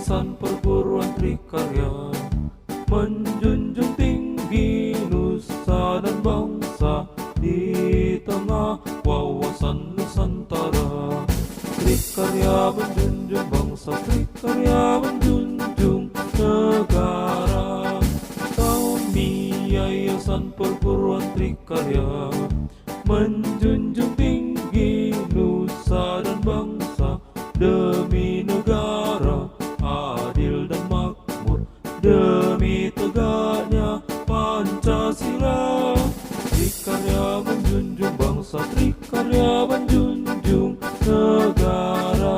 Yayasan Perguruan Trikarya menjunjung tinggi nusa dan bangsa di tengah wawasan Nusantara. Trikarya menjunjung bangsa, Trikarya menjunjung negara. Kami Yayasan Perguruan Trikarya menjunjung tinggi nusa dan bangsa demi negara adil dan makmur, demi tegaknya Pancasila. Trikarya menjunjung bangsa, Trikarya menjunjung negara.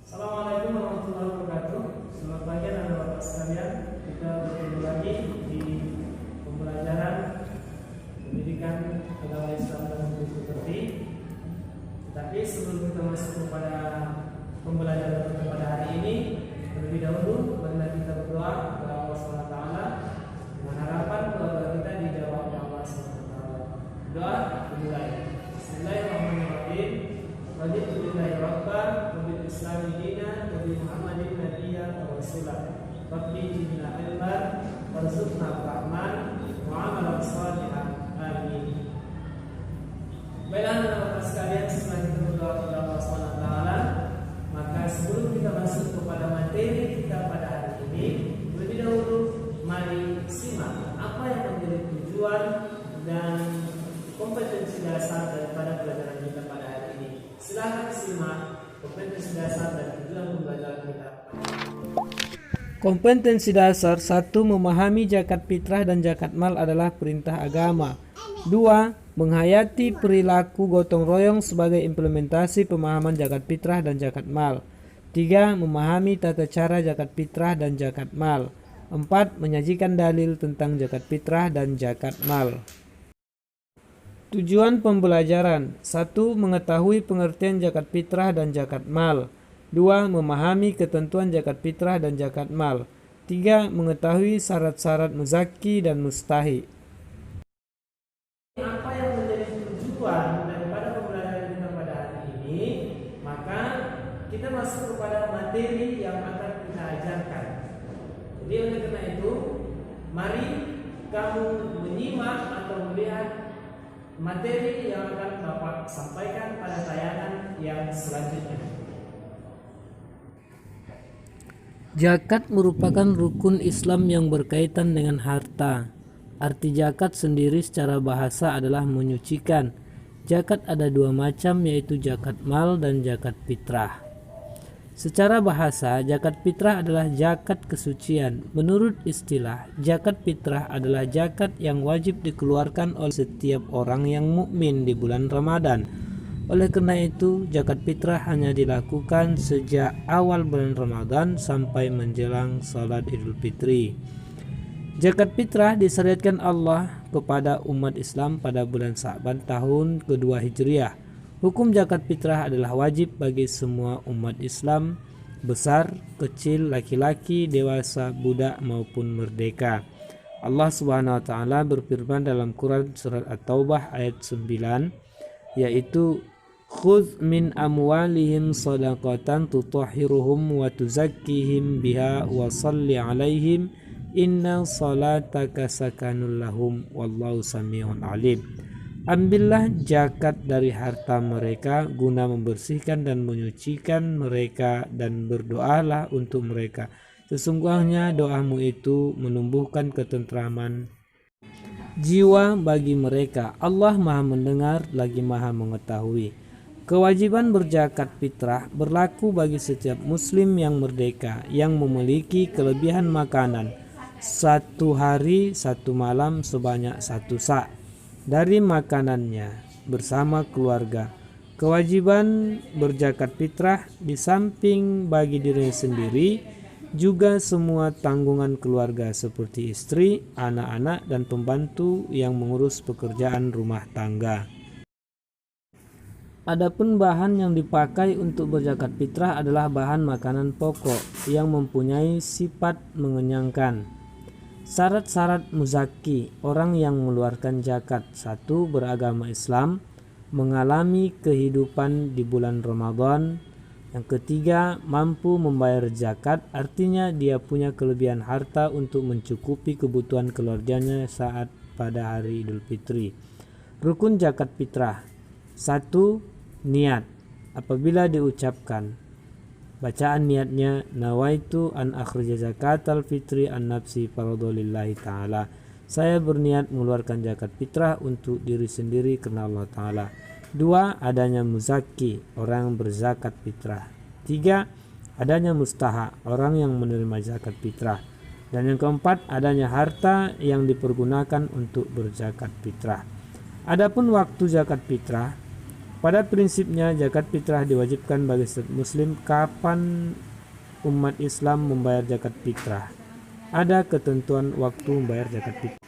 Assalamualaikum warahmatullahi wabarakatuh. Selamat pagi anak bapak sekalian. Kita bertemu lagi di pembelajaran pendidikan agama Islam dan hukum tertib. Tetapi sebelum kita masuk kepada pembelajaran pada hari ini, terlebih dahulu marilah kita berdoa kepada Allah SWT dengan harapan doa kita dijawab oleh Allah SWT. Doa dimulai. Bismillahirrahmanirrahim. Raditu billahi rabban wa bil islami dinan wa bi Muhammadin nabiyyan wa rasulah. Rabbi zidna ilman warzuqna rahman wa amalan shalihan. Amin. Baiklah anak-anak sekalian, setelah kita berdoa kepada Allah SWT, maka sebelum kita masuk kepada materi kita pada hari ini, lebih dahulu mari simak apa yang menjadi tujuan dan kompetensi dasar daripada pelajaran kita pada hari ini. Silakan simak kompetensi dasar dan tujuan pembelajaran kita. Kompetensi dasar 1. Memahami zakat fitrah dan zakat mal adalah perintah agama. 2. Menghayati perilaku gotong royong sebagai implementasi pemahaman zakat fitrah dan zakat mal. 3. Memahami tata cara zakat fitrah dan zakat mal. 4. Menyajikan dalil tentang zakat fitrah dan zakat mal. Tujuan pembelajaran: 1. Mengetahui pengertian zakat fitrah dan zakat mal. 2. Memahami ketentuan zakat fitrah dan zakat mal. 3. Mengetahui syarat-syarat muzaki dan mustahi. Apa yang menjadi tujuan daripada pembelajaran kita pada hari ini, maka kita masuk kepada materi yang akan kita ajarkan. Jadi oleh karena itu, mari kamu menyimak atau melihat materi yang akan Bapak sampaikan pada tayangan yang selanjutnya. Zakat merupakan rukun Islam yang berkaitan dengan harta. Arti zakat sendiri secara bahasa adalah menyucikan. Zakat ada dua macam, yaitu zakat mal dan zakat fitrah. Secara bahasa, zakat fitrah adalah zakat kesucian. Menurut istilah, zakat fitrah adalah zakat yang wajib dikeluarkan oleh setiap orang yang mukmin di bulan Ramadan. Oleh karena itu, zakat fitrah hanya dilakukan sejak awal bulan Ramadan sampai menjelang salat Idul Fitri. Zakat fitrah disyariatkan Allah kepada umat Islam pada bulan Sa'ban tahun kedua Hijriah. Hukum zakat fitrah adalah wajib bagi semua umat Islam, besar, kecil, laki-laki, dewasa, budak maupun merdeka. Allah Subhanahu wa taala berfirman dalam Quran surat At-Taubah ayat 9, yaitu khudz min amwalihim shadaqatan tutahhiruhum wa tuzakkihim biha wa shalli 'alaihim inna salataka sakanul lahum wallahu samiun alim. Ambillah zakat dari harta mereka guna membersihkan dan menyucikan mereka, dan berdoalah untuk mereka. Sesungguhnya doamu itu menumbuhkan ketentraman jiwa bagi mereka. Allah Maha mendengar lagi Maha mengetahui. Kewajiban berzakat fitrah berlaku bagi setiap muslim yang merdeka yang memiliki kelebihan makanan 1 hari 1 malam sebanyak 1 sa' dari makanannya bersama keluarga. Kewajiban berzakat fitrah di samping bagi diri sendiri juga semua tanggungan keluarga seperti istri, anak-anak, dan pembantu yang mengurus pekerjaan rumah tangga. Adapun bahan yang dipakai untuk berzakat fitrah adalah bahan makanan pokok yang mempunyai sifat mengenyangkan. Syarat-syarat muzaki, orang yang mengeluarkan zakat: 1. Beragama Islam, mengalami kehidupan di bulan Ramadan, Yang ketiga, mampu membayar zakat, artinya dia punya kelebihan harta untuk mencukupi kebutuhan keluarganya saat pada hari Idul Fitri. Rukun zakat fitrah. 1. Niat. Apabila diucapkan, bacaan niatnya, nawaitu an akhrija zakatal fitri an nafsi faradolillahi ta'ala. Saya berniat mengeluarkan zakat fitrah untuk diri sendiri karena Allah Ta'ala. 2. Adanya muzaki, orang berzakat fitrah. 3. Adanya mustaha, orang yang menerima zakat fitrah. Dan yang keempat, adanya harta yang dipergunakan untuk berzakat fitrah. Adapun waktu zakat fitrah, pada prinsipnya zakat fitrah diwajibkan bagi setiap muslim. Kapan umat Islam membayar zakat fitrah? Ada ketentuan waktu membayar zakat fitrah.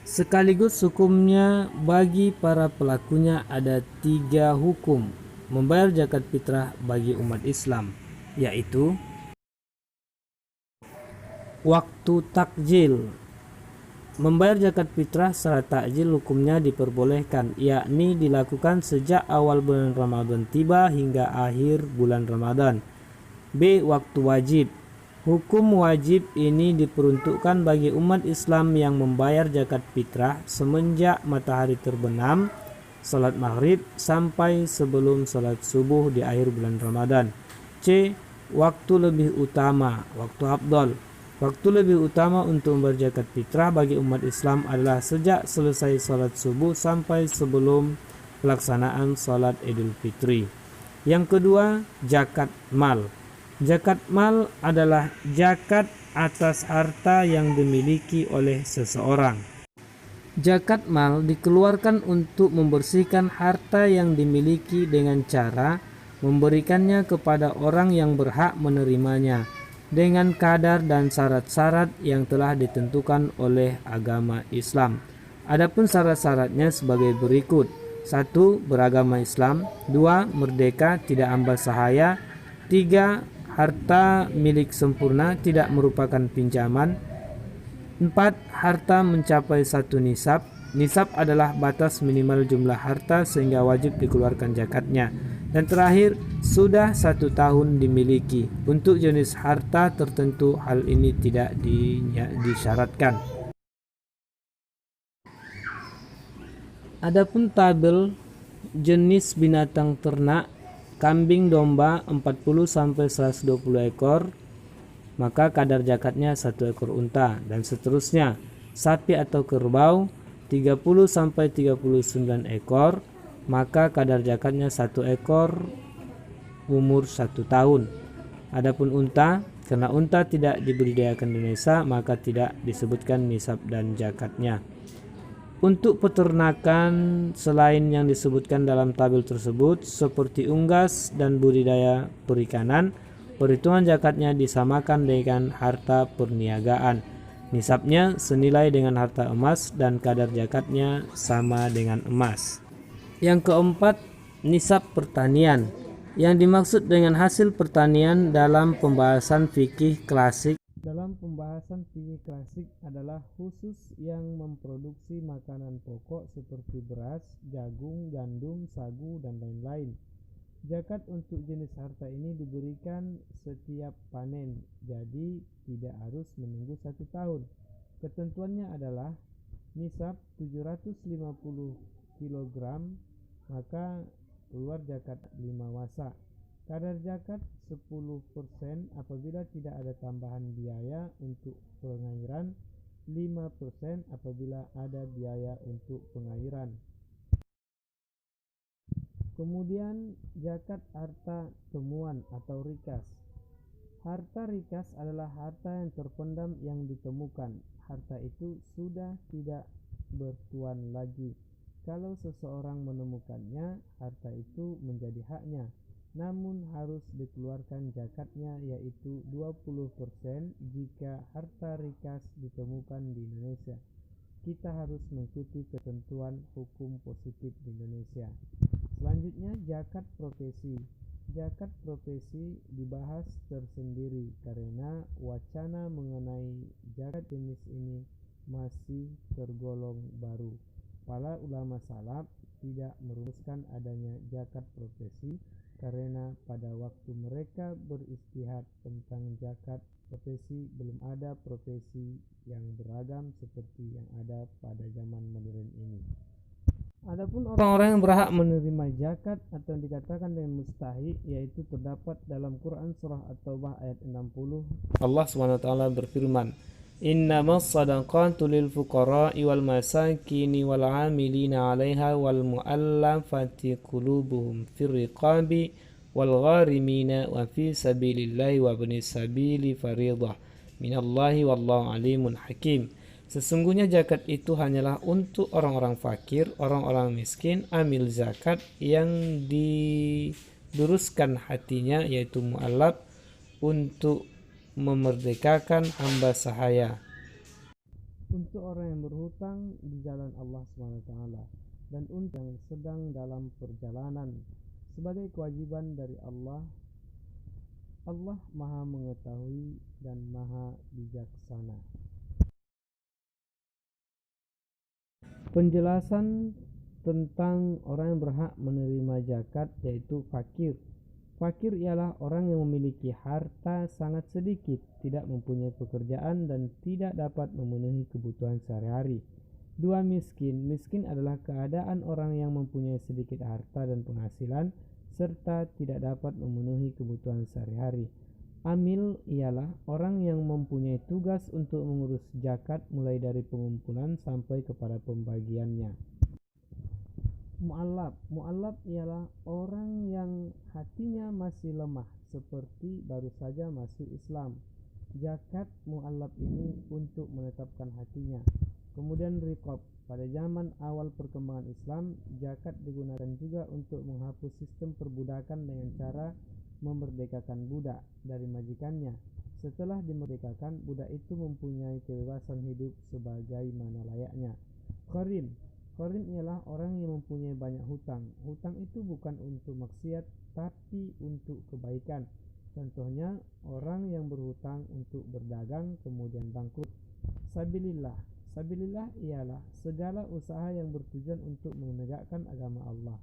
Sekaligus hukumnya bagi para pelakunya ada 3 hukum membayar zakat fitrah bagi umat Islam, yaitu waktu takjil. Membayar zakat fitrah secara takjil hukumnya diperbolehkan, yakni dilakukan sejak awal bulan Ramadan tiba hingga akhir bulan Ramadan. B. Waktu wajib. Hukum wajib ini diperuntukkan bagi umat Islam yang membayar zakat fitrah semenjak matahari terbenam, salat maghrib, sampai sebelum salat subuh di akhir bulan Ramadan. C. Waktu lebih utama, waktu afdal. Waktu lebih utama untuk membayar zakat fitrah bagi umat Islam adalah sejak selesai salat subuh sampai sebelum pelaksanaan salat Idul Fitri. Yang kedua, zakat mal. Zakat mal adalah zakat atas harta yang dimiliki oleh seseorang. Zakat mal dikeluarkan untuk membersihkan harta yang dimiliki dengan cara memberikannya kepada orang yang berhak menerimanya dengan kadar dan syarat-syarat yang telah ditentukan oleh agama Islam. Adapun syarat-syaratnya sebagai berikut. 1. Beragama Islam. 2. Merdeka, tidak ambal sahaya. 3. Harta milik sempurna, tidak merupakan pinjaman. 4. Harta mencapai 1 nisab. Nisab adalah batas minimal jumlah harta sehingga wajib dikeluarkan zakatnya. Dan terakhir, sudah 1 tahun dimiliki. Untuk jenis harta tertentu hal ini tidak disyaratkan. Adapun tabel jenis binatang ternak, kambing domba 40-120 ekor, maka kadar zakatnya 1 ekor unta, dan seterusnya. Sapi atau kerbau 30-39 ekor, maka kadar zakatnya 1 ekor umur 1 tahun. Adapun unta, karena unta tidak dibudidayakan di Indonesia, maka tidak disebutkan nisab dan zakatnya. Untuk peternakan selain yang disebutkan dalam tabel tersebut, seperti unggas dan budidaya perikanan, perhitungan zakatnya disamakan dengan harta perniagaan. Nisabnya senilai dengan harta emas dan kadar zakatnya sama dengan emas. Yang keempat, nisab pertanian. Yang dimaksud dengan hasil pertanian dalam pembahasan fikih klasik adalah khusus yang memproduksi makanan pokok seperti beras, jagung, gandum, sagu, dan lain-lain. Zakat untuk jenis harta ini diberikan setiap panen, jadi tidak harus menunggu 1 tahun. Ketentuannya adalah nisab 750 kg, maka keluar zakat 5 wasa. Kadar zakat 10% apabila tidak ada tambahan biaya untuk pengairan, 5% apabila ada biaya untuk pengairan. Kemudian zakat harta temuan atau rikas. Harta rikas adalah harta yang terpendam yang ditemukan. Harta itu sudah tidak bertuan lagi. Kalau seseorang menemukannya, harta itu menjadi haknya. Namun harus dikeluarkan zakatnya, yaitu 20% jika harta rikas ditemukan di Indonesia. Kita harus mengikuti ketentuan hukum positif di Indonesia. Selanjutnya, zakat profesi. Zakat profesi dibahas tersendiri karena wacana mengenai zakat jenis ini masih tergolong baru. Para ulama salaf tidak merumuskan adanya zakat profesi karena pada waktu mereka beristihad tentang zakat profesi belum ada profesi yang beragam seperti yang ada pada zaman modern ini. Adapun orang-orang yang berhak menerima zakat atau yang dikatakan dengan mustahik, yaitu terdapat dalam Quran surah At-Taubah ayat 60. Allah SWT berfirman, Innamas sadaqatu lil fuqara'i wal masakini wal 'amilina 'alaiha wal mu'allafati qulubuhum fir riqabi wal gharimina wa fi sabilillahi wa ibnis sabili fariidah minallahi wallahu alimun hakim. Sesungguhnya zakat itu hanyalah untuk orang-orang fakir, orang-orang miskin, amil zakat yang diluruskan hatinya, yaitu mu'allaf, untuk memerdekakan hamba sahaya, untuk orang yang berhutang di jalan Allah SWT, dan untuk yang sedang dalam perjalanan, sebagai kewajiban dari Allah. Allah Maha Mengetahui dan Maha Bijaksana. Penjelasan tentang orang yang berhak menerima zakat, yaitu fakir. Fakir ialah orang yang memiliki harta sangat sedikit, tidak mempunyai pekerjaan dan tidak dapat memenuhi kebutuhan sehari-hari. Dua, miskin. Miskin adalah keadaan orang yang mempunyai sedikit harta dan penghasilan serta tidak dapat memenuhi kebutuhan sehari-hari. Amil ialah orang yang mempunyai tugas untuk mengurus zakat mulai dari pengumpulan sampai kepada pembagiannya. Mu'allaf ialah orang yang hatinya masih lemah, seperti baru saja masuk Islam. Zakat mu'allaf ini untuk menetapkan hatinya. Kemudian riqab. Pada zaman awal perkembangan Islam, zakat digunakan juga untuk menghapus sistem perbudakan dengan cara memerdekakan budak dari majikannya. Setelah dimerdekakan, budak itu mempunyai kebebasan hidup sebagaimana layaknya. Gharim ialah orang yang mempunyai banyak hutang. Hutang itu bukan untuk maksiat, tapi untuk kebaikan. Contohnya, orang yang berhutang untuk berdagang kemudian bangkrut. Sabilillah ialah segala usaha yang bertujuan untuk menegakkan agama Allah,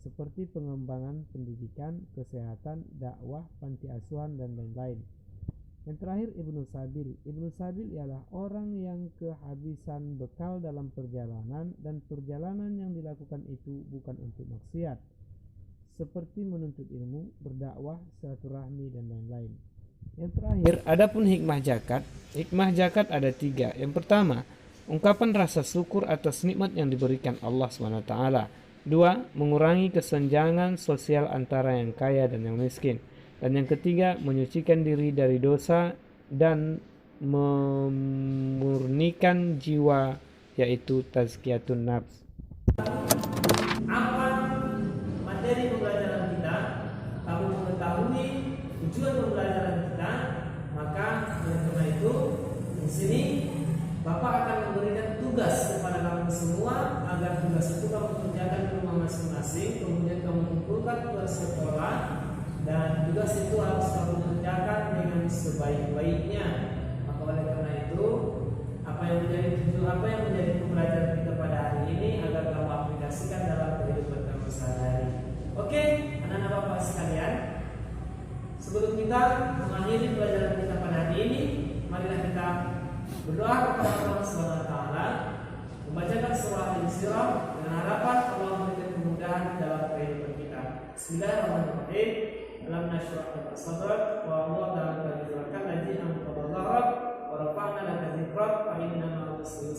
seperti pengembangan pendidikan, kesehatan, dakwah, panti asuhan, dan lain-lain. Yang terakhir, Ibnu Sabil ialah orang yang kehabisan bekal dalam perjalanan dan perjalanan yang dilakukan itu bukan untuk maksiat, seperti menuntut ilmu, berdakwah, silaturahmi, dan lain-lain. Yang terakhir, adapun hikmah zakat. Hikmah zakat ada 3. Yang pertama, ungkapan rasa syukur atas nikmat yang diberikan Allah SWT. 2. Mengurangi kesenjangan sosial antara yang kaya dan yang miskin. Dan yang ketiga, menyucikan diri dari dosa dan memurnikan jiwa, yaitu tazkiyatun nafs. Apa materi pembelajaran kita, kamu mengetahui tujuan pembelajaran kita, maka karena itu di sini Bapak akan memberikan tugas kepada kamu semua agar tugas itu kamu kerjakan di rumah masing-masing, kemudian kamu kumpulkan ke sekolah, dan tugas itu harus kamu kerjakan dengan sebaik-baiknya. Maka oleh karena itu, apa yang menjadi pembelajaran kita pada hari ini agar kamu aplikasikan dalam kehidupan kamu sehari-hari. Oke, anak-anak Bapak sekalian, sebelum kita mengakhiri pelajaran kita pada hari ini, marilah kita berdoa kepada Allah Subhanahu wa taala, membacakan surah Al-Insyirah dengan harapan Allah memberikan kemudahan dalam kehidupan kita. Bismillahirrahmanirrahim. Alam nashrah laka sadrak wa wada'na laka wizrak alladzi anqadha dhahrak wa rafa'na laka dhikrak fa inna ma'al usri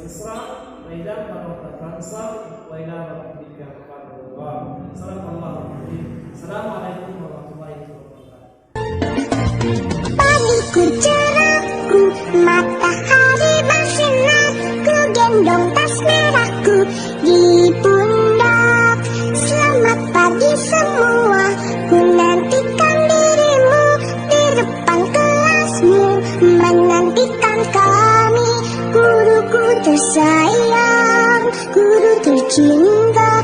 yusra wa idza faragta fansab wa ila rabbika farghab. Sallallahu alaihi wasallam. Assalamualaikum warahmatullahi wabarakatuh. Pagiku cerahku, matahari bersinar, ku gendong tas merahku di pundak. Selamat pagi semua, ku nantikan dirimu di depan kelasmu, menantikan kami, guruku tersayang, guru tercinta.